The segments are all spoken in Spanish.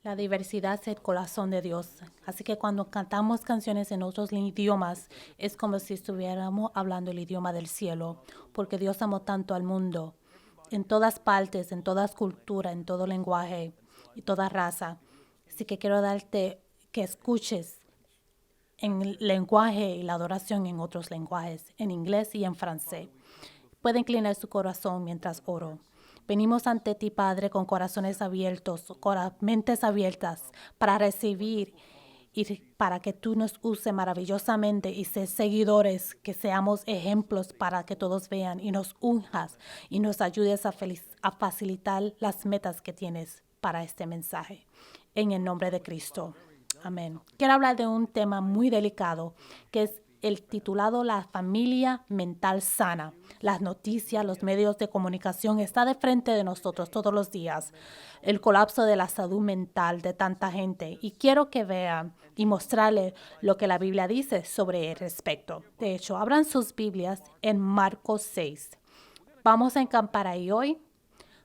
La diversidad es el corazón de Dios. Así que cuando cantamos canciones en otros idiomas, es como si estuviéramos hablando el idioma del cielo, porque Dios amó tanto al mundo, en todas partes, en todas culturas, en todo lenguaje y toda raza. Así que quiero darte que escuches en el lenguaje y la adoración en otros lenguajes, en inglés y en francés. Puede inclinar su corazón mientras oro. Venimos ante ti, Padre, con corazones abiertos, con mentes abiertas, para recibir y para que tú nos uses maravillosamente y ser seguidores, que seamos ejemplos para que todos vean y nos unjas y nos ayudes a facilitar las metas que tienes para este mensaje. En el nombre de Cristo. Amén. Quiero hablar de un tema muy delicado, que es el titulado La familia mental sana. Las noticias, los medios de comunicación está de frente de nosotros todos los días. El colapso de la salud mental de tanta gente. Y quiero que vean y mostrarles lo que la Biblia dice sobre el respecto. De hecho, abran sus Biblias en Marcos 6. Vamos a encampar ahí hoy.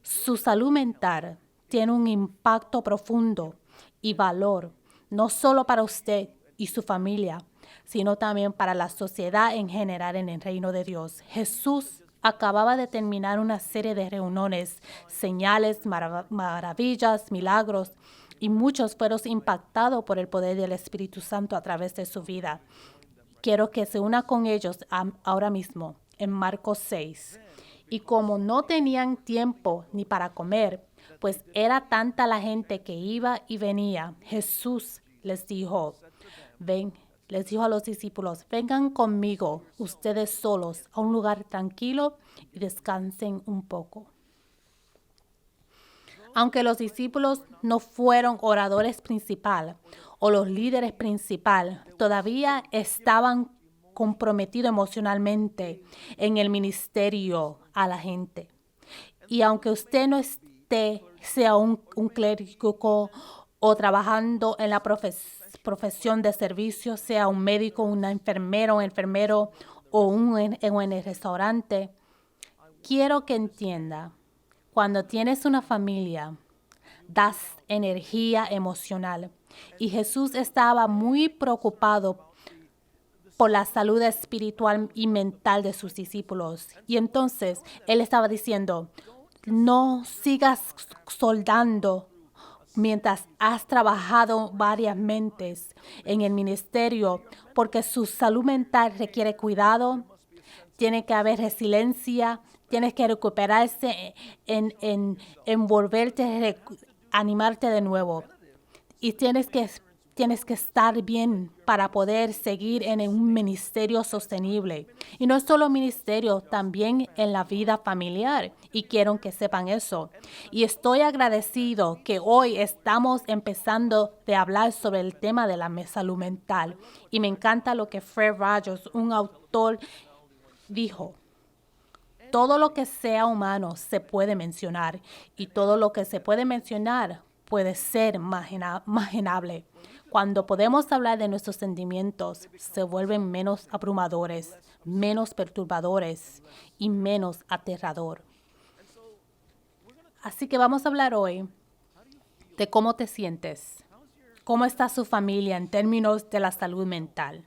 Su salud mental tiene un impacto profundo y valor, no solo para usted y su familia, sino también para la sociedad en general en el reino de Dios. Jesús acababa de terminar una serie de reuniones, señales, maravillas, milagros, y muchos fueron impactados por el poder del Espíritu Santo a través de su vida. Quiero que se una con ellos ahora mismo en Marcos 6. Y como no tenían tiempo ni para comer, pues era tanta la gente que iba y venía, Jesús les dijo, les dijo a los discípulos, vengan conmigo, ustedes solos, a un lugar tranquilo y descansen un poco. Aunque los discípulos no fueron oradores principales o los líderes principales, todavía estaban comprometidos emocionalmente en el ministerio a la gente. Y aunque usted no sea un clérigo o trabajando en la profesión de servicio, sea un médico, una enfermera o enfermero o en el restaurante, quiero que entienda, cuando tienes una familia, das energía emocional. Y Jesús estaba muy preocupado por la salud espiritual y mental de sus discípulos. Y entonces Él estaba diciendo, no sigas soldando mientras has trabajado varias mentes en el ministerio, porque su salud mental requiere cuidado, tiene que haber resiliencia, tienes que recuperarse, en volverte, animarte de nuevo. Y tienes que estar bien para poder seguir en un ministerio sostenible. Y no es solo ministerio, también en la vida familiar. Y quiero que sepan eso. Y estoy agradecido que hoy estamos empezando de hablar sobre el tema de la salud mental. Y me encanta lo que Fred Rogers, un autor, dijo. Todo lo que sea humano se puede mencionar y todo lo que se puede mencionar puede ser imaginable. Cuando podemos hablar de nuestros sentimientos, se vuelven menos abrumadores, menos perturbadores y menos aterrador. Así que vamos a hablar hoy de cómo te sientes, cómo está su familia en términos de la salud mental.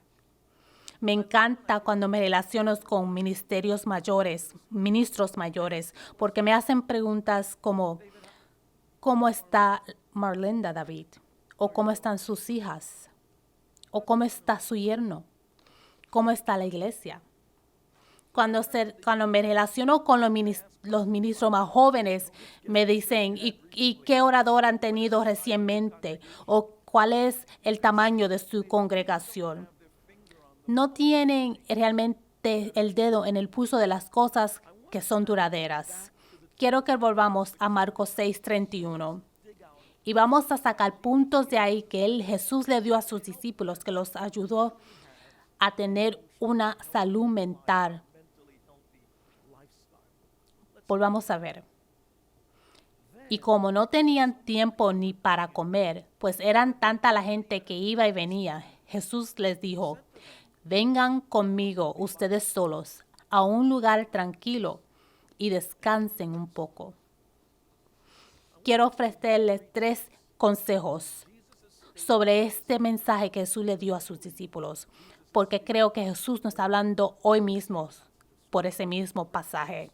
Me encanta cuando me relaciono con ministros mayores, porque me hacen preguntas como, ¿cómo está Marlinda David? ¿O cómo están sus hijas? ¿O cómo está su yerno? ¿Cómo está la iglesia? Cuando me relaciono con los ministros más jóvenes, me dicen, ¿y qué orador han tenido recientemente? ¿O cuál es el tamaño de su congregación? No tienen realmente el dedo en el pulso de las cosas que son duraderas. Quiero que volvamos a Marcos 6:31 y vamos a sacar puntos de ahí que Jesús le dio a sus discípulos, que los ayudó a tener una salud mental. Volvamos a ver. Y como no tenían tiempo ni para comer, pues eran tanta la gente que iba y venía, Jesús les dijo, vengan conmigo ustedes solos a un lugar tranquilo y descansen un poco. Quiero ofrecerles 3 consejos sobre este mensaje que Jesús le dio a sus discípulos, porque creo que Jesús nos está hablando hoy mismo por ese mismo pasaje.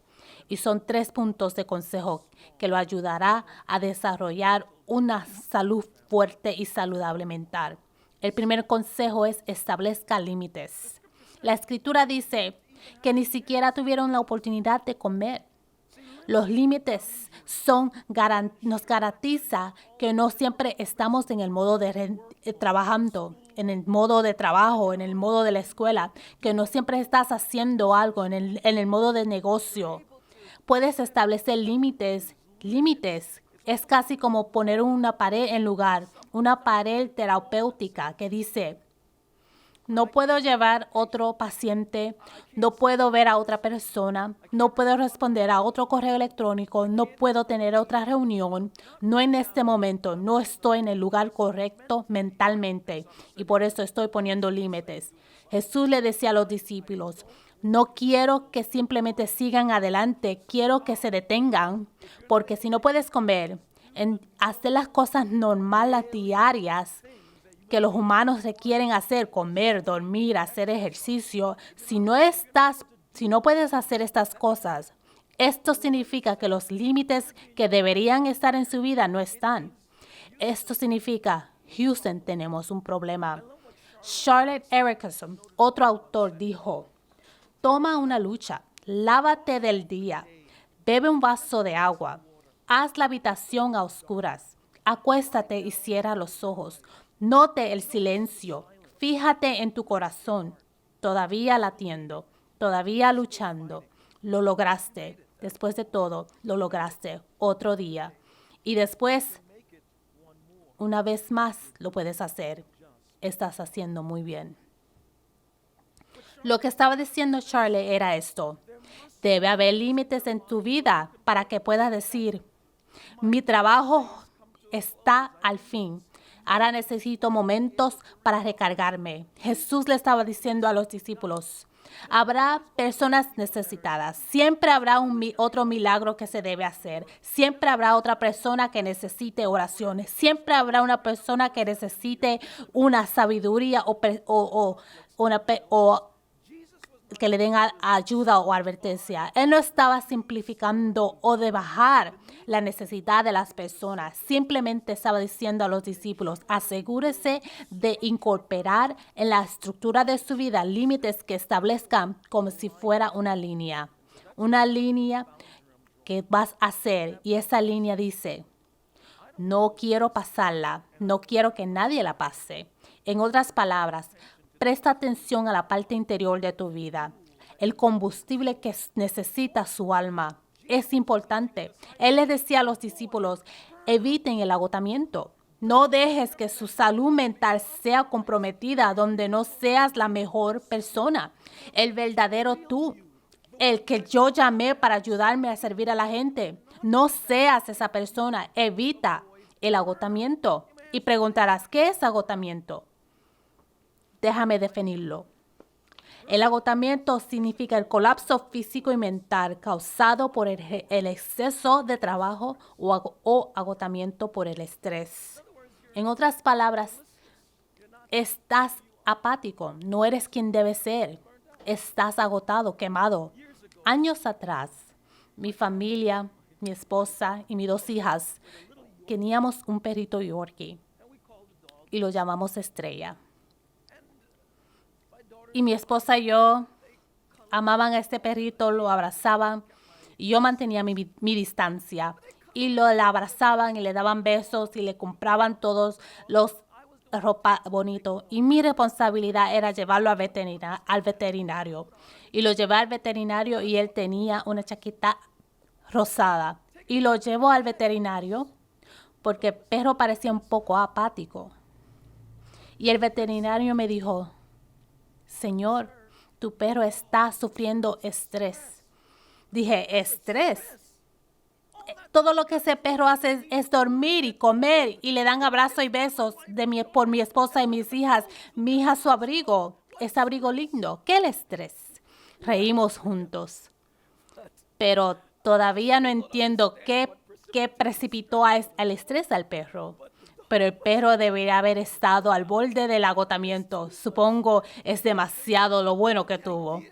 Y son 3 puntos de consejo que lo ayudará a desarrollar una salud fuerte y saludable mental. El primer consejo es establezca límites. La Escritura dice que ni siquiera tuvieron la oportunidad de comer. Los límites nos garantiza que no siempre estamos en el modo de trabajando, en el modo de trabajo, en el modo de la escuela, que no siempre estás haciendo algo en el modo de negocio. Puedes establecer límites. Límites es casi como poner una pared en lugar, una pared terapéutica que dice: no puedo llevar otro paciente, no puedo ver a otra persona, no puedo responder a otro correo electrónico, no puedo tener otra reunión, no en este momento, no estoy en el lugar correcto mentalmente y por eso estoy poniendo límites. Jesús le decía a los discípulos: no quiero que simplemente sigan adelante, quiero que se detengan, porque si no puedes comer, hacer las cosas normales diarias que los humanos requieren hacer, comer, dormir, hacer ejercicio, si no puedes hacer estas cosas, esto significa que los límites que deberían estar en su vida no están. Esto significa: Houston, tenemos un problema. Charlotte Erickson, otro autor, dijo: toma una lucha, lávate del día, bebe un vaso de agua, haz la habitación a oscuras, acuéstate y cierra los ojos. Note el silencio. Fíjate en tu corazón. Todavía latiendo, todavía luchando. Lo lograste. Después de todo, lo lograste otro día. Y después, una vez más, lo puedes hacer. Estás haciendo muy bien. Lo que estaba diciendo Charlie era esto: debe haber límites en tu vida para que puedas decir: mi trabajo está al fin. Ahora necesito momentos para recargarme. Jesús le estaba diciendo a los discípulos: habrá personas necesitadas. Siempre habrá otro milagro que se debe hacer. Siempre habrá otra persona que necesite oraciones. Siempre habrá una persona que necesite una sabiduría o que le den ayuda o advertencia. Él no estaba simplificando o de bajar la necesidad de las personas. Simplemente estaba diciendo a los discípulos: asegúrese de incorporar en la estructura de su vida límites que establezcan como si fuera una línea. Una línea que vas a hacer, y esa línea dice: no quiero pasarla, no quiero que nadie la pase. En otras palabras, presta atención a la parte interior de tu vida, el combustible que necesita su alma. Es importante. Él les decía a los discípulos: eviten el agotamiento. No dejes que su salud mental sea comprometida donde no seas la mejor persona, el verdadero tú, el que yo llamé para ayudarme a servir a la gente. No seas esa persona. Evita el agotamiento. Y preguntarás: ¿qué es agotamiento? Déjame definirlo. El agotamiento significa el colapso físico y mental causado por el exceso de trabajo o agotamiento por el estrés. En otras palabras, estás apático, no eres quien debes ser. Estás agotado, quemado. Años atrás, mi familia, mi esposa y mis 2 hijas teníamos un perrito Yorkie y lo llamamos Estrella. Y mi esposa y yo amaban a este perrito, lo abrazaban y yo mantenía mi distancia. Y la abrazaban y le daban besos y le compraban todos los ropa bonito. Y mi responsabilidad era llevarlo al veterinario. Y lo llevé al veterinario y él tenía una chaqueta rosada. Y lo llevó al veterinario porque el perro parecía un poco apático. Y el veterinario me dijo: Señor, tu perro está sufriendo estrés. Dije: ¿estrés? Todo lo que ese perro hace es dormir y comer y le dan abrazos y besos por mi esposa y mis hijas. Mi hija, su abrigo, ese abrigo lindo. ¿Qué es el estrés? Reímos juntos. Pero todavía no entiendo qué precipitó al estrés al perro. pero el perro debería haber estado al borde del agotamiento. Supongo es demasiado lo bueno que tuvo.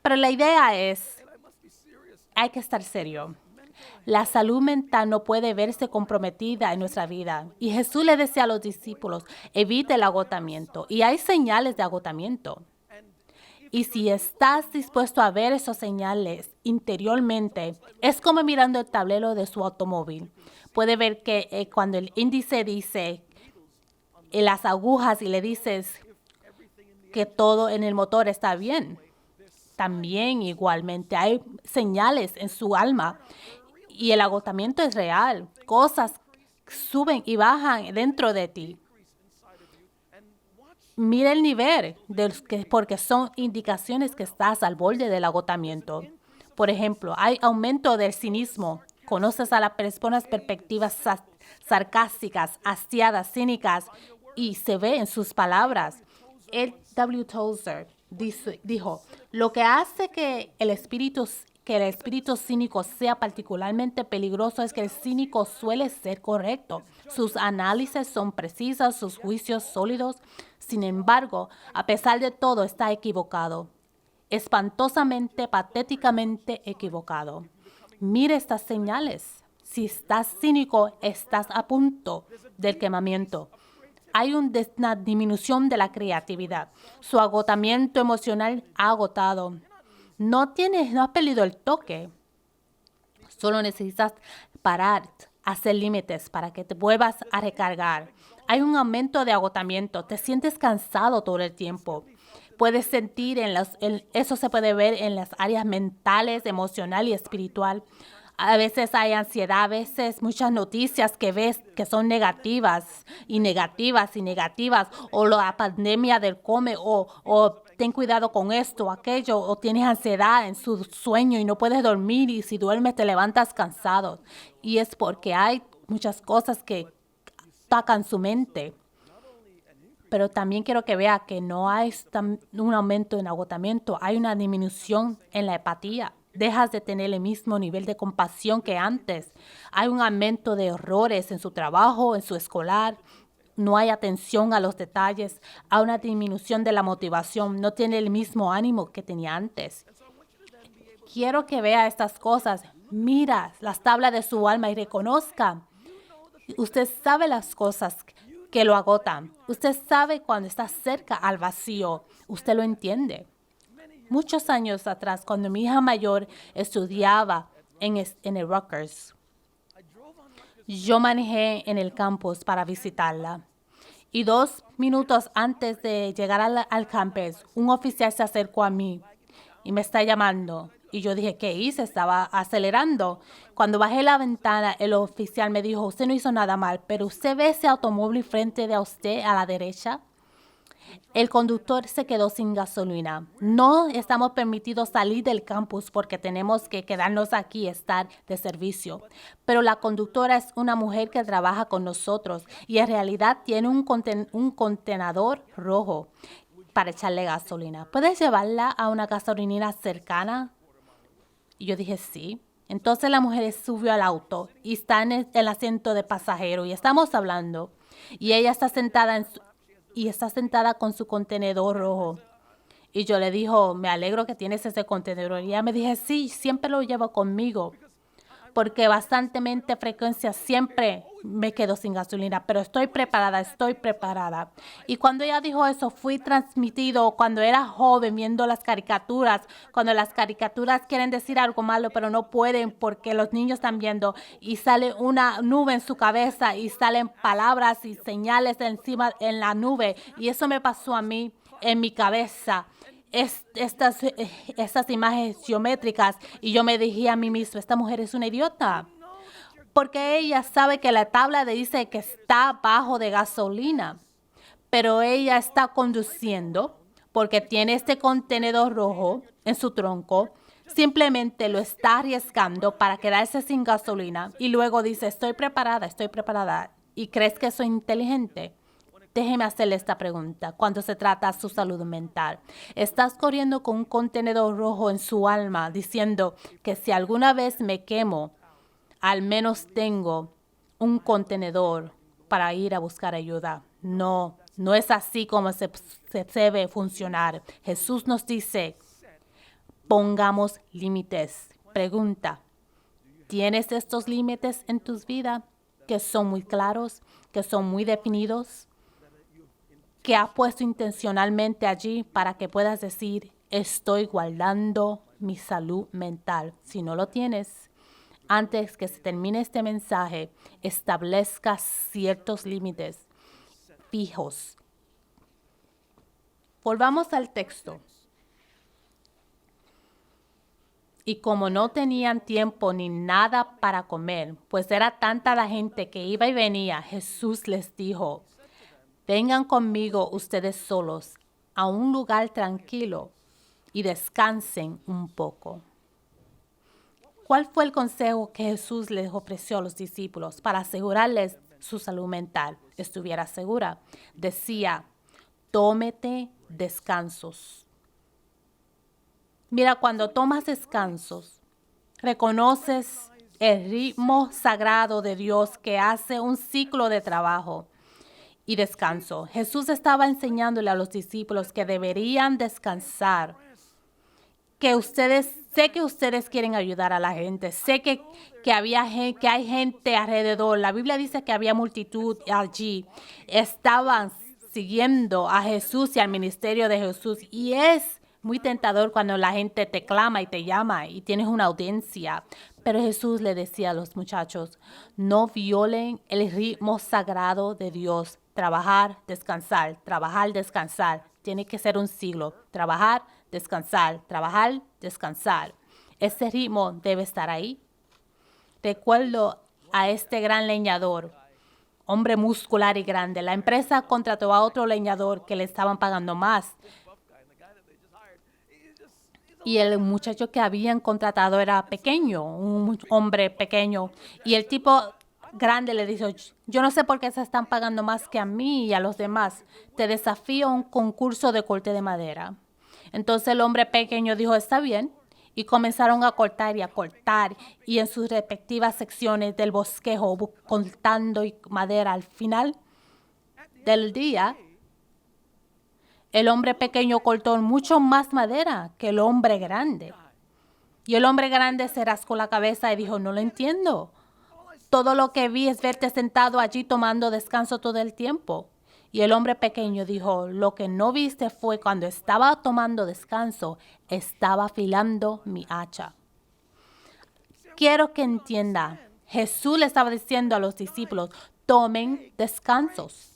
Pero la idea es, hay que estar serio. La salud mental no puede verse comprometida en nuestra vida. Y Jesús le decía a los discípulos, evite el agotamiento. Y hay señales de agotamiento. Y si estás dispuesto a ver esas señales interiormente, es como mirando el tablero de su automóvil. Puede ver que cuando el índice dice las agujas y le dices que todo en el motor está bien. También igualmente hay señales en su alma y el agotamiento es real. Cosas suben y bajan dentro de ti. Mira el nivel, porque son indicaciones que estás al borde del agotamiento. Por ejemplo, hay aumento del cinismo. Conoces a las personas perspectivas sarcásticas, hastiadas, cínicas, y se ve en sus palabras. El W. Tozer dijo, lo que hace que el espíritu cínico sea particularmente peligroso es que el cínico suele ser correcto. Sus análisis son precisos, sus juicios sólidos. Sin embargo, a pesar de todo, está equivocado. Espantosamente, patéticamente equivocado. Mire estas señales. Si estás cínico, estás a punto del quemamiento. Hay una disminución de la creatividad. Su agotamiento emocional ha agotado. No has perdido el toque. Solo necesitas parar, hacer límites para que te vuelvas a recargar. Hay un aumento de agotamiento. Te sientes cansado todo el tiempo. Puedes sentir, eso se puede ver en las áreas mentales, emocional y espiritual. A veces hay ansiedad, a veces muchas noticias que ves que son negativas y negativas y negativas, o la pandemia del come, o ten cuidado con esto o aquello, o tienes ansiedad en su sueño y no puedes dormir y si duermes te levantas cansado. Y es porque hay muchas cosas que tocan su mente. Pero también quiero que vea que no hay un aumento en agotamiento, hay una disminución en la empatía. Dejas de tener el mismo nivel de compasión que antes. Hay un aumento de errores en su trabajo, en su escolar. No hay atención a los detalles. Hay una disminución de la motivación. No tiene el mismo ánimo que tenía antes. Quiero que vea estas cosas. Mira las tablas de su alma y reconozca. Usted sabe las cosas que lo agotan. Usted sabe cuando está cerca al vacío. Usted lo entiende. Muchos años atrás, cuando mi hija mayor estudiaba en el Rutgers, yo manejé en el campus para visitarla. Y 2 minutos antes de llegar al campus, un oficial se acercó a mí y me está llamando. Y yo dije, ¿qué hice? Estaba acelerando. Cuando bajé la ventana, el oficial me dijo, usted no hizo nada mal, pero usted ve ese automóvil frente de usted a la derecha. El conductor se quedó sin gasolina. No estamos permitidos salir del campus porque tenemos que quedarnos aquí y estar de servicio. Pero la conductora es una mujer que trabaja con nosotros y en realidad tiene un contenedor rojo para echarle gasolina. ¿Puedes llevarla a una gasolinera cercana? Y yo dije, sí. Entonces la mujer subió al auto y está en el asiento de pasajero y estamos hablando. Y ella está sentada con su contenedor rojo. Y yo le dijo, me alegro que tienes ese contenedor. Y ella me dije, sí, siempre lo llevo conmigo. Porque bastantemente frecuencia siempre me quedo sin gasolina, pero estoy preparada. Y cuando ella dijo eso, fui transmitido cuando era joven viendo las caricaturas, cuando las caricaturas quieren decir algo malo, pero no pueden porque los niños están viendo y sale una nube en su cabeza y salen palabras y señales encima en la nube. Y eso me pasó a mí en mi cabeza. Estas imágenes geométricas y yo me dije a mí mismo, esta mujer es una idiota porque ella sabe que la tabla dice que está bajo de gasolina, pero ella está conduciendo porque tiene este contenedor rojo en su tronco, simplemente lo está arriesgando para quedarse sin gasolina y luego dice, estoy preparada y crees que soy inteligente. Déjeme hacerle esta pregunta. Cuando se trata de su salud mental, ¿estás corriendo con un contenedor rojo en su alma diciendo que si alguna vez me quemo, al menos tengo un contenedor para ir a buscar ayuda. No, no es así como se debe funcionar. Jesús nos dice, pongamos límites. Pregunta, ¿tienes estos límites en tus vidas que son muy claros, que son muy definidos, que has puesto intencionalmente allí para que puedas decir, estoy guardando mi salud mental? Si no lo tienes, antes que se termine este mensaje, establezca ciertos límites fijos. Volvamos al texto. Y como no tenían tiempo ni nada para comer, pues era tanta la gente que iba y venía, Jesús les dijo, vengan conmigo ustedes solos a un lugar tranquilo y descansen un poco. ¿Cuál fue el consejo que Jesús les ofreció a los discípulos para asegurarles su salud mental estuviera segura? Decía, tómete descansos. Mira, cuando tomas descansos, reconoces el ritmo sagrado de Dios que hace un ciclo de trabajo y descanso. Jesús estaba enseñándole a los discípulos que deberían descansar, sé que ustedes quieren ayudar a la gente, sé que hay gente alrededor. La Biblia dice que había multitud allí. Estaban siguiendo a Jesús y al ministerio de Jesús. Y es muy tentador cuando la gente te clama y te llama y tienes una audiencia. Pero Jesús le decía a los muchachos, no violen el ritmo sagrado de Dios. Trabajar, descansar, trabajar, descansar. Tiene que ser un siglo. Trabajar, descansar, trabajar, descansar. Ese ritmo debe estar ahí. Recuerdo a este gran leñador, hombre muscular y grande. La empresa contrató a otro leñador que le estaban pagando más. Y el muchacho que habían contratado era pequeño, un hombre pequeño. Y el tipo grande le dijo, yo no sé por qué se están pagando más que a mí y a los demás. Te desafío a un concurso de corte de madera. Entonces el hombre pequeño dijo, está bien. Y comenzaron a cortar y en sus respectivas secciones del bosquejo, cortando madera. Al final del día, el hombre pequeño cortó mucho más madera que el hombre grande. Y el hombre grande se rascó la cabeza y dijo, no lo entiendo. Todo lo que vi es verte sentado allí tomando descanso todo el tiempo. Y el hombre pequeño dijo, lo que no viste fue cuando estaba tomando descanso, estaba afilando mi hacha. Quiero que entienda, Jesús le estaba diciendo a los discípulos, tomen descansos.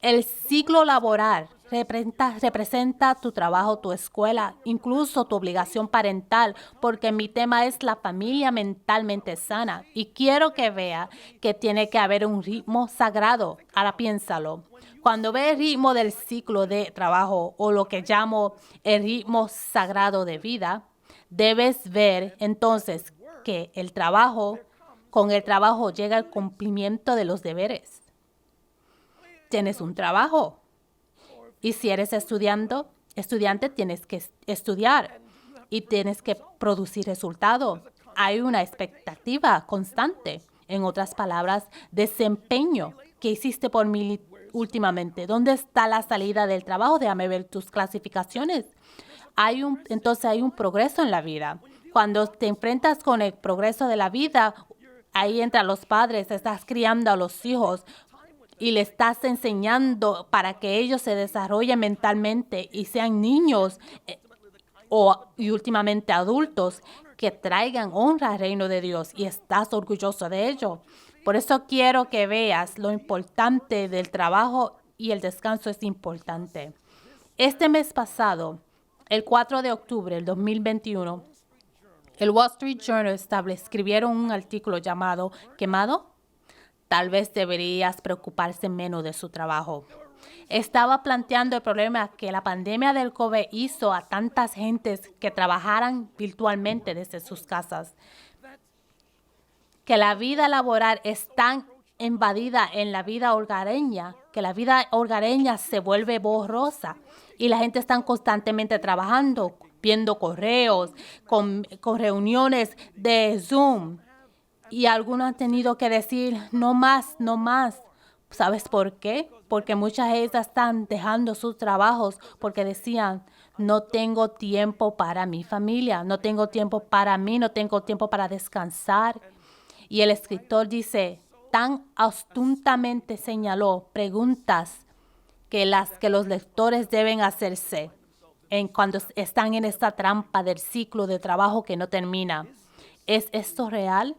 El ciclo laboral representa tu trabajo, tu escuela, incluso tu obligación parental, porque mi tema es la familia mentalmente sana. Y quiero que vea que tiene que haber un ritmo sagrado. Ahora piénsalo. Cuando ve el ritmo del ciclo de trabajo o lo que llamo el ritmo sagrado de vida, debes ver entonces que con el trabajo llega el cumplimiento de los deberes. Tienes un trabajo. Y si eres estudiante, tienes que estudiar y tienes que producir resultados. Hay una expectativa constante. En otras palabras, desempeño. ¿Qué hiciste por mí últimamente? ¿Dónde está la salida del trabajo? Déjame ver tus clasificaciones. Entonces hay un progreso en la vida. Cuando te enfrentas con el progreso de la vida, ahí entran los padres, estás criando a los hijos y le estás enseñando para que ellos se desarrollen mentalmente y sean niños y últimamente adultos que traigan honra al reino de Dios, y estás orgulloso de ello. Por eso quiero que veas lo importante del trabajo, y el descanso es importante. Este mes pasado, el 4 de octubre del 2021, el Wall Street Journal escribieron un artículo llamado ¿Quemado? Tal vez deberías preocuparse menos de su trabajo. Estaba planteando el problema que la pandemia del COVID hizo a tantas gentes que trabajaran virtualmente desde sus casas. Que la vida laboral es tan invadida en la vida hogareña, que la vida hogareña se vuelve borrosa y la gente está constantemente trabajando, viendo correos, con reuniones de Zoom. Y algunos han tenido que decir, no más, ¿Sabes por qué? Porque muchas de ellas están dejando sus trabajos porque decían, no tengo tiempo para mi familia, no tengo tiempo para mí, no tengo tiempo para descansar. Y el escritor dice, tan astutamente señaló preguntas que los lectores deben hacerse cuando están en esta trampa del ciclo de trabajo que no termina. ¿Es esto real?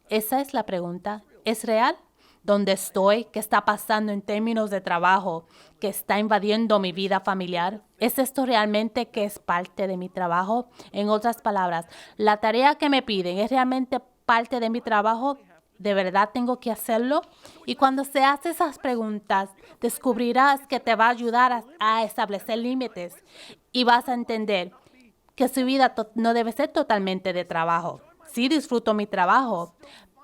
Esa es la pregunta. ¿Es real? ¿Dónde estoy? ¿Qué está pasando en términos de trabajo que está invadiendo mi vida familiar? ¿Es esto realmente que es parte de mi trabajo? En otras palabras, ¿la tarea que me piden es realmente parte de mi trabajo? ¿De verdad tengo que hacerlo? Y cuando se hace esas preguntas, descubrirás que te va a ayudar a establecer límites y vas a entender que su vida no debe ser totalmente de trabajo. Sí disfruto mi trabajo,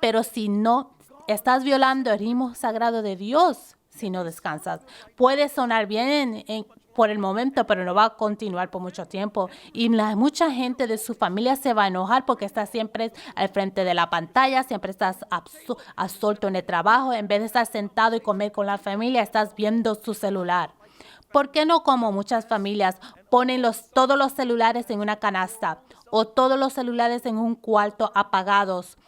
pero si no estás violando el ritmo sagrado de Dios, si no descansas, puede sonar bien por el momento, pero no va a continuar por mucho tiempo. Y mucha gente de su familia se va a enojar porque estás siempre al frente de la pantalla, siempre estás absorto en el trabajo. En vez de estar sentado y comer con la familia, estás viendo su celular. ¿Por qué no, como muchas familias, ponen todos los celulares en una canasta o todos los celulares en un cuarto apagados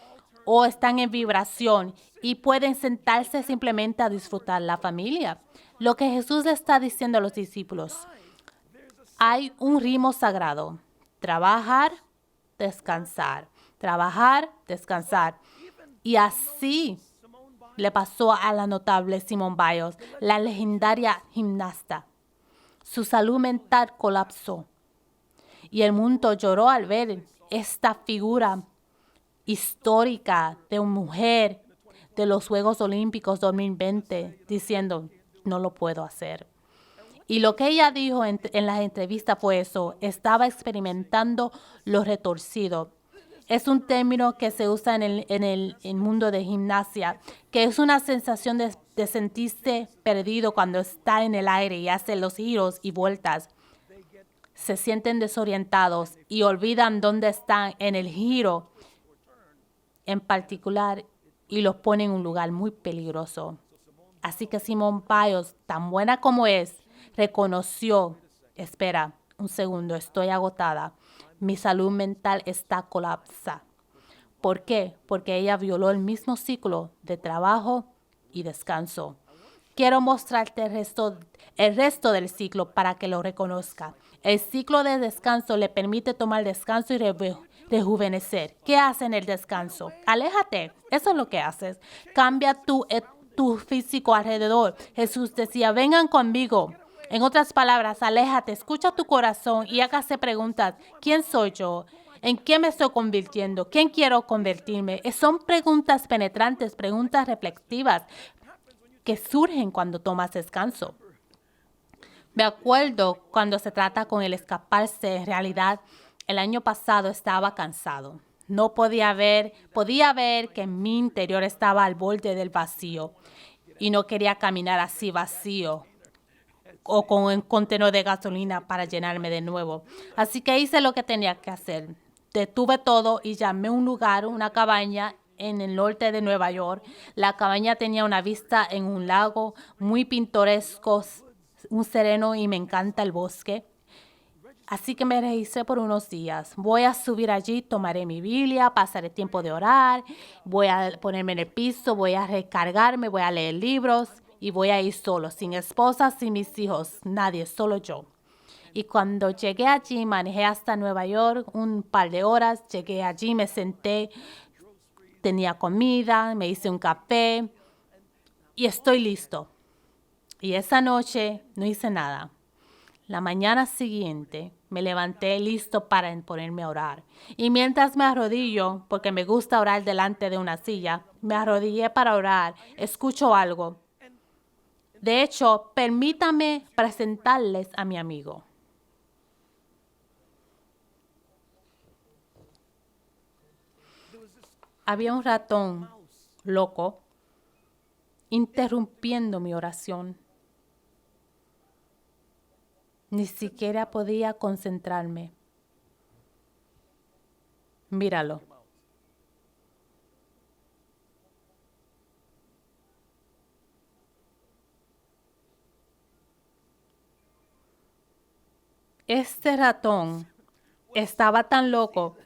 o están en vibración y pueden sentarse simplemente a disfrutar la familia? Lo que Jesús le está diciendo a los discípulos, hay un ritmo sagrado: trabajar, descansar, trabajar, descansar. Y así le pasó a la notable Simone Biles, la legendaria gimnasta. Su salud mental colapsó y el mundo lloró al ver esta figura histórica de una mujer de los Juegos Olímpicos 2020 diciendo, no lo puedo hacer. Y lo que ella dijo en las entrevistas fue eso: estaba experimentando lo retorcido. Es un término que se usa en el mundo de gimnasia, que es una sensación de sentirse perdido cuando está en el aire y hace los giros y vueltas. Se sienten desorientados y olvidan dónde están en el giro en particular y los ponen en un lugar muy peligroso. Así que Simone Biles, tan buena como es, reconoció, espera un segundo, estoy agotada, mi salud mental está colapsada. ¿Por qué? Porque ella violó el mismo ciclo de trabajo y descanso. Quiero mostrarte el resto del ciclo para que lo reconozca. El ciclo de descanso le permite tomar descanso y rejuvenecer. ¿Qué hace en el descanso? Aléjate. Eso es lo que haces. Cambia tu físico alrededor. Jesús decía, vengan conmigo. En otras palabras, aléjate, escucha tu corazón y hágase preguntas. ¿Quién soy yo? ¿En qué me estoy convirtiendo? ¿Quién quiero convertirme? Son preguntas penetrantes, preguntas reflexivas que surgen cuando tomas descanso. Me acuerdo cuando se trata con el escaparse, en realidad el año pasado estaba cansado. No podía ver que mi interior estaba al borde del vacío y no quería caminar así vacío o con un contenedor de gasolina para llenarme de nuevo. Así que hice lo que tenía que hacer. Detuve todo y llamé a un lugar, una cabaña en el norte de Nueva York. La cabaña tenía una vista en un lago muy pintoresco, un sereno, y me encanta el bosque. Así que me registré por unos días. Voy a subir allí, tomaré mi Biblia, pasaré tiempo de orar, voy a ponerme en el piso, voy a recargarme, voy a leer libros y voy a ir solo, sin esposa, sin mis hijos, nadie, solo yo. Y cuando llegué allí, manejé hasta Nueva York un par de horas, llegué allí, me senté, tenía comida, me hice un café y estoy listo. Y esa noche no hice nada. La mañana siguiente me levanté listo para ponerme a orar. Y mientras me arrodillo, porque me gusta orar delante de una silla, me arrodillé para orar, escucho algo. De hecho, permítame presentarles a mi amigo. Había un ratón loco interrumpiendo mi oración. Ni siquiera podía concentrarme. Míralo. Este ratón estaba tan loco.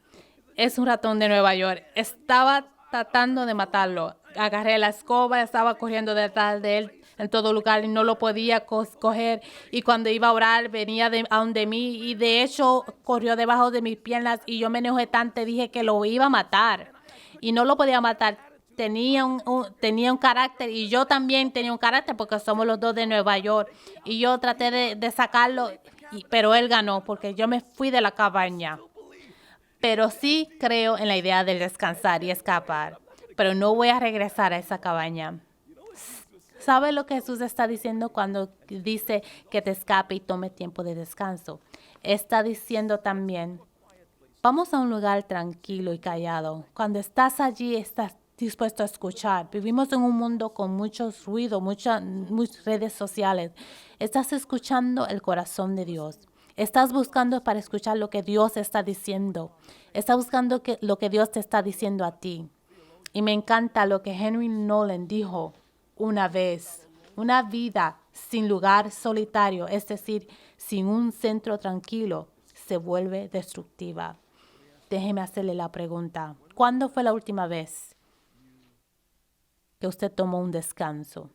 Es un ratón de Nueva York. Estaba tratando de matarlo. Agarré la escoba, estaba corriendo detrás de él en todo lugar y no lo podía coger. Y cuando iba a orar, venía a donde mí y de hecho corrió debajo de mis piernas y yo me enojé tanto, dije que lo iba a matar. Y no lo podía matar. Tenía un carácter y yo también tenía un carácter porque somos los dos de Nueva York. Y yo traté de sacarlo, pero él ganó porque yo me fui de la cabaña. Pero sí creo en la idea de descansar y escapar. Pero no voy a regresar a esa cabaña. ¿Sabe lo que Jesús está diciendo cuando dice que te escape y tome tiempo de descanso? Está diciendo también, vamos a un lugar tranquilo y callado. Cuando estás allí, estás dispuesto a escuchar. Vivimos en un mundo con muchos ruidos, muchas redes sociales. Estás escuchando el corazón de Dios. Estás buscando para escuchar lo que Dios está diciendo. Estás buscando lo que Dios te está diciendo a ti. Y me encanta lo que Henry Nolan dijo una vez. Una vida sin lugar solitario, es decir, sin un centro tranquilo, se vuelve destructiva. Déjeme hacerle la pregunta. ¿Cuándo fue la última vez que usted tomó un descanso?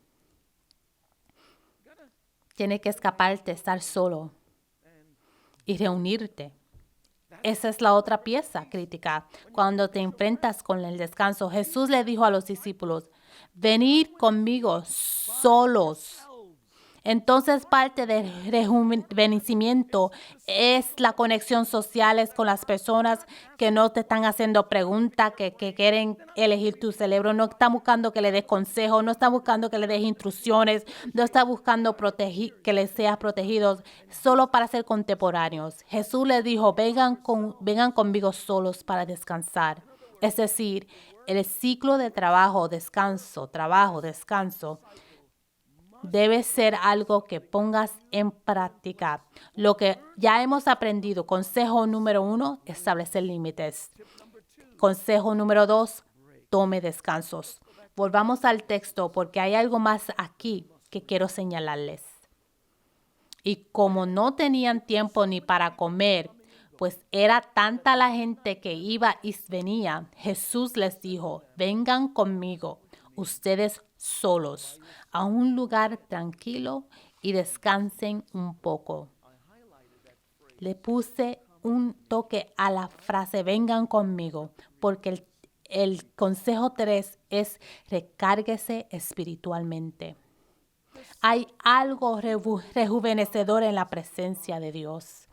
Tiene que escaparte, estar solo y reunirte. Esa es la otra pieza crítica. Cuando te enfrentas con el descanso, Jesús le dijo a los discípulos, venid conmigo solos. Entonces, parte del rejuvenecimiento es la conexión social con las personas que no te están haciendo preguntas, que quieren elegir tu cerebro. No están buscando que le des consejos, no están buscando que le des instrucciones, no están buscando que les seas protegidos, solo para ser contemporáneos. Jesús les dijo, vengan conmigo solos para descansar. Es decir, el ciclo de trabajo, descanso, debe ser algo que pongas en práctica. Lo que ya hemos aprendido. Consejo número 1, establecer límites. Consejo número 2, tome descansos. Volvamos al texto porque hay algo más aquí que quiero señalarles. Y como no tenían tiempo ni para comer, pues era tanta la gente que iba y venía, Jesús les dijo, vengan conmigo, ustedes solos, a un lugar tranquilo y descansen un poco. Le puse un toque a la frase, vengan conmigo, porque el consejo 3 es recárguese espiritualmente. Hay algo rejuvenecedor en la presencia de Dios.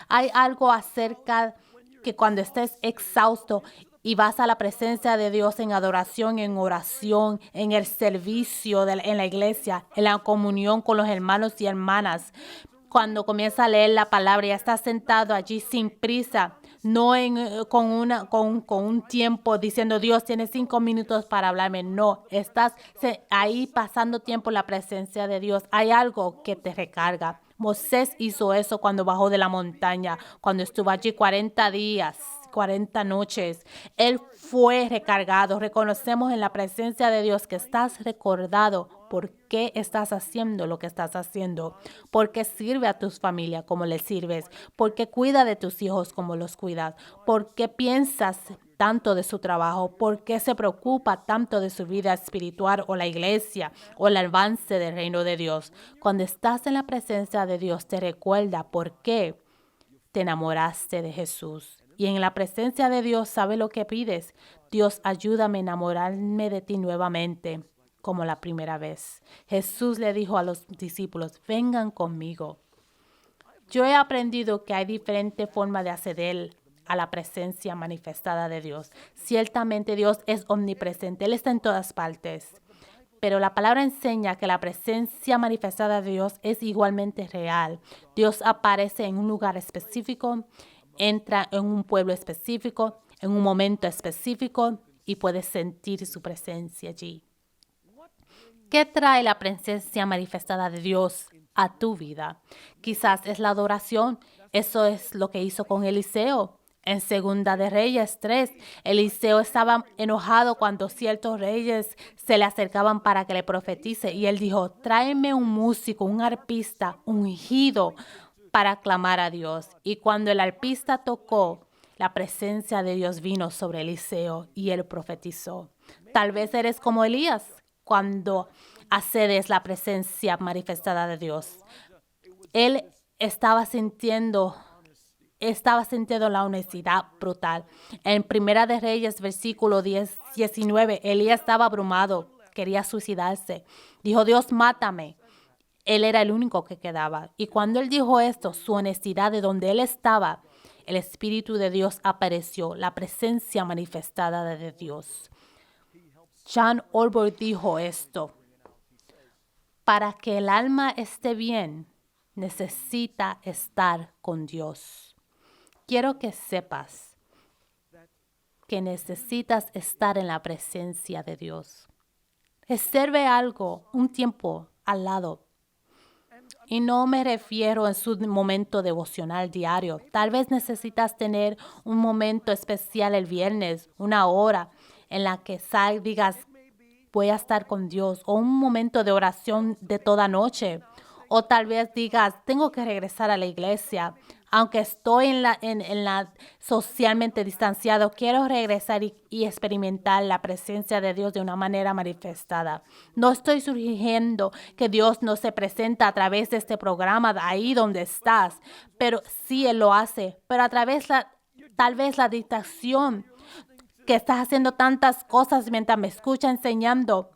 Hay algo acerca que cuando estés exhausto y vas a la presencia de Dios en adoración, en oración, en el servicio en la iglesia, en la comunión con los hermanos y hermanas, cuando comienza a leer la palabra y estás sentado allí sin prisa, no con un tiempo diciendo, Dios, tienes 5 minutos para hablarme. No, estás ahí pasando tiempo en la presencia de Dios. Hay algo que te recarga. Moisés hizo eso cuando bajó de la montaña, cuando estuvo allí 40 días, 40 noches. Él fue recargado. Reconocemos en la presencia de Dios que estás recordado por qué estás haciendo lo que estás haciendo, por qué sirve a tus familias como les sirves, por qué cuida de tus hijos como los cuidas, por qué piensas tanto de su trabajo, por qué se preocupa tanto de su vida espiritual o la iglesia o el avance del reino de Dios. Cuando estás en la presencia de Dios te recuerda por qué te enamoraste de Jesús. Y en la presencia de Dios, ¿sabe lo que pides? Dios, ayúdame a enamorarme de ti nuevamente, como la primera vez. Jesús le dijo a los discípulos, vengan conmigo. Yo he aprendido que hay diferentes formas de acceder a la presencia manifestada de Dios. Ciertamente Dios es omnipresente, Él está en todas partes. Pero la palabra enseña que la presencia manifestada de Dios es igualmente real. Dios aparece en un lugar específico, entra en un pueblo específico, en un momento específico y puedes sentir su presencia allí. ¿Qué trae la presencia manifestada de Dios a tu vida? Quizás es la adoración. Eso es lo que hizo con Eliseo. En Segunda de Reyes 3, Eliseo estaba enojado cuando ciertos reyes se le acercaban para que le profetice. Y él dijo, tráeme un músico, un arpista ungido para clamar a Dios. Y cuando el arpista tocó, la presencia de Dios vino sobre Eliseo y él profetizó. Tal vez eres como Elías cuando accedes la presencia manifestada de Dios. Él estaba sintiendo la honestidad brutal. En Primera de Reyes, versículo 19, Elías estaba abrumado, quería suicidarse. Dijo, Dios, mátame. Él era el único que quedaba. Y cuando él dijo esto, su honestidad de donde él estaba, el Espíritu de Dios apareció, la presencia manifestada de Dios. John Ortberg dijo esto: para que el alma esté bien, necesita estar con Dios. Quiero que sepas que necesitas estar en la presencia de Dios. Reserve algo, un tiempo al lado. Y no me refiero en su momento devocional diario. Tal vez necesitas tener un momento especial el viernes, una hora en la que digas, voy a estar con Dios, o un momento de oración de toda noche. O tal vez digas, tengo que regresar a la iglesia. Aunque estoy en la socialmente distanciado, quiero regresar y experimentar la presencia de Dios de una manera manifestada. No estoy sugiriendo que Dios no se presenta a través de este programa, de ahí donde estás, pero sí Él lo hace. Pero a través tal vez la distracción, que estás haciendo tantas cosas mientras me escucha enseñando,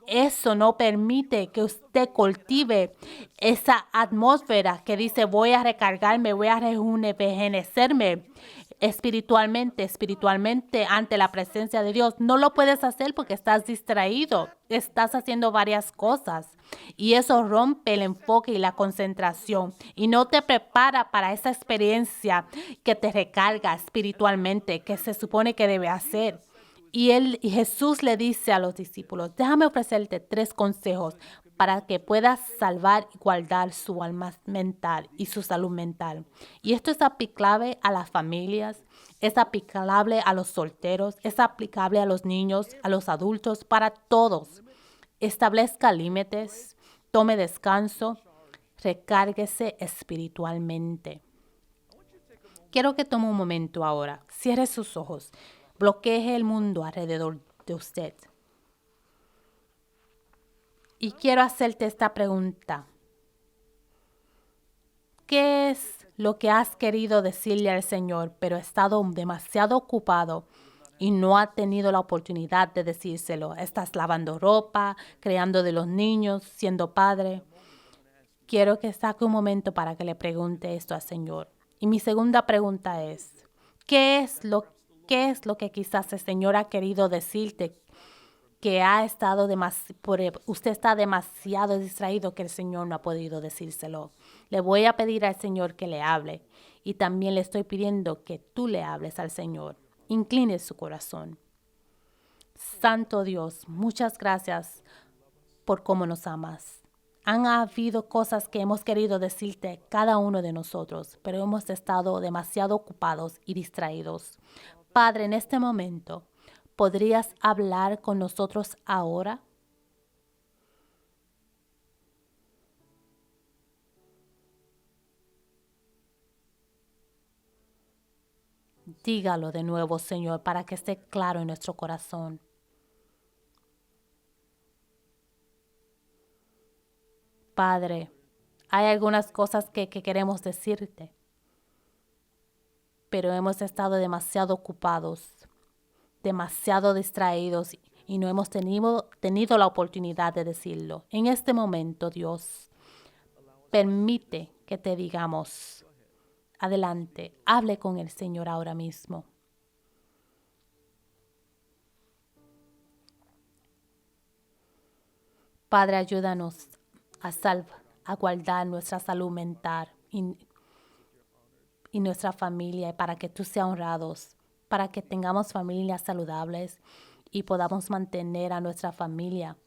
eso no permite que usted cultive esa atmósfera que dice, voy a recargarme, voy a rejuvenecerme espiritualmente ante la presencia de Dios. No lo puedes hacer porque estás distraído, estás haciendo varias cosas y eso rompe el enfoque y la concentración y no te prepara para esa experiencia que te recarga espiritualmente, que se supone que debe hacer. Y Jesús le dice a los discípulos, déjame ofrecerte 3 consejos para que puedas salvar y guardar su alma mental y su salud mental. Y esto es aplicable a las familias, es aplicable a los solteros, es aplicable a los niños, a los adultos, para todos. Establezca límites, tome descanso, recárguese espiritualmente. Quiero que tome un momento ahora, cierre sus ojos. Bloquee el mundo alrededor de usted. Y quiero hacerte esta pregunta. ¿Qué es lo que has querido decirle al Señor, pero ha estado demasiado ocupado y no ha tenido la oportunidad de decírselo? Estás lavando ropa, creando de los niños, siendo padre. Quiero que saque un momento para que le pregunte esto al Señor. Y mi segunda pregunta es, ¿qué es lo que quizás el Señor ha querido decirte que usted está demasiado distraído que el Señor no ha podido decírselo? Le voy a pedir al Señor que le hable y también le estoy pidiendo que tú le hables al Señor. Incline su corazón. Santo Dios, muchas gracias por cómo nos amas. Han habido cosas que hemos querido decirte cada uno de nosotros, pero hemos estado demasiado ocupados y distraídos. Padre, en este momento, ¿podrías hablar con nosotros ahora? Dígalo de nuevo, Señor, para que esté claro en nuestro corazón. Padre, hay algunas cosas que queremos decirte, pero hemos estado demasiado ocupados, demasiado distraídos y no hemos tenido la oportunidad de decirlo. En este momento, Dios, permite que te digamos, adelante, hable con el Señor ahora mismo. Padre, ayúdanos a guardar nuestra salud mental y nuestra familia para que tú seas honrados, para que tengamos familias saludables y podamos mantener a nuestra familia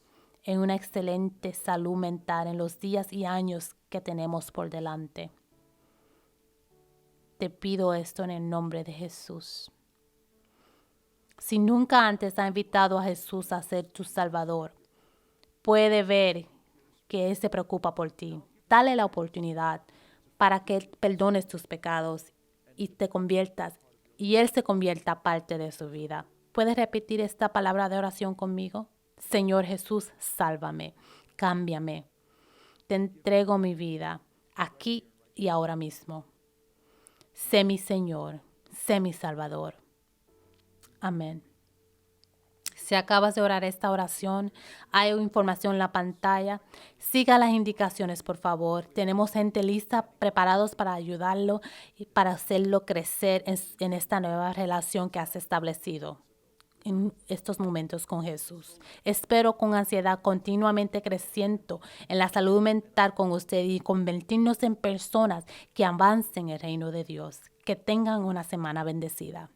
en una excelente salud mental en los días y años que tenemos por delante. Te pido esto en el nombre de Jesús. Si nunca antes has invitado a Jesús a ser tu Salvador, puede ver que Él se preocupa por ti. Dale la oportunidad. para que perdones tus pecados y te conviertas, y Él se convierta parte de su vida. ¿Puedes repetir esta palabra de oración conmigo? Señor Jesús, sálvame, cámbiame. Te entrego mi vida, aquí y ahora mismo. Sé mi Señor, sé mi Salvador. Amén. Si acabas de orar esta oración, hay información en la pantalla. Siga las indicaciones, por favor. Tenemos gente lista, preparados para ayudarlo y para hacerlo crecer en esta nueva relación que has establecido en estos momentos con Jesús. Espero con ansiedad continuamente creciendo en la salud mental con usted y convertirnos en personas que avancen el reino de Dios. Que tengan una semana bendecida.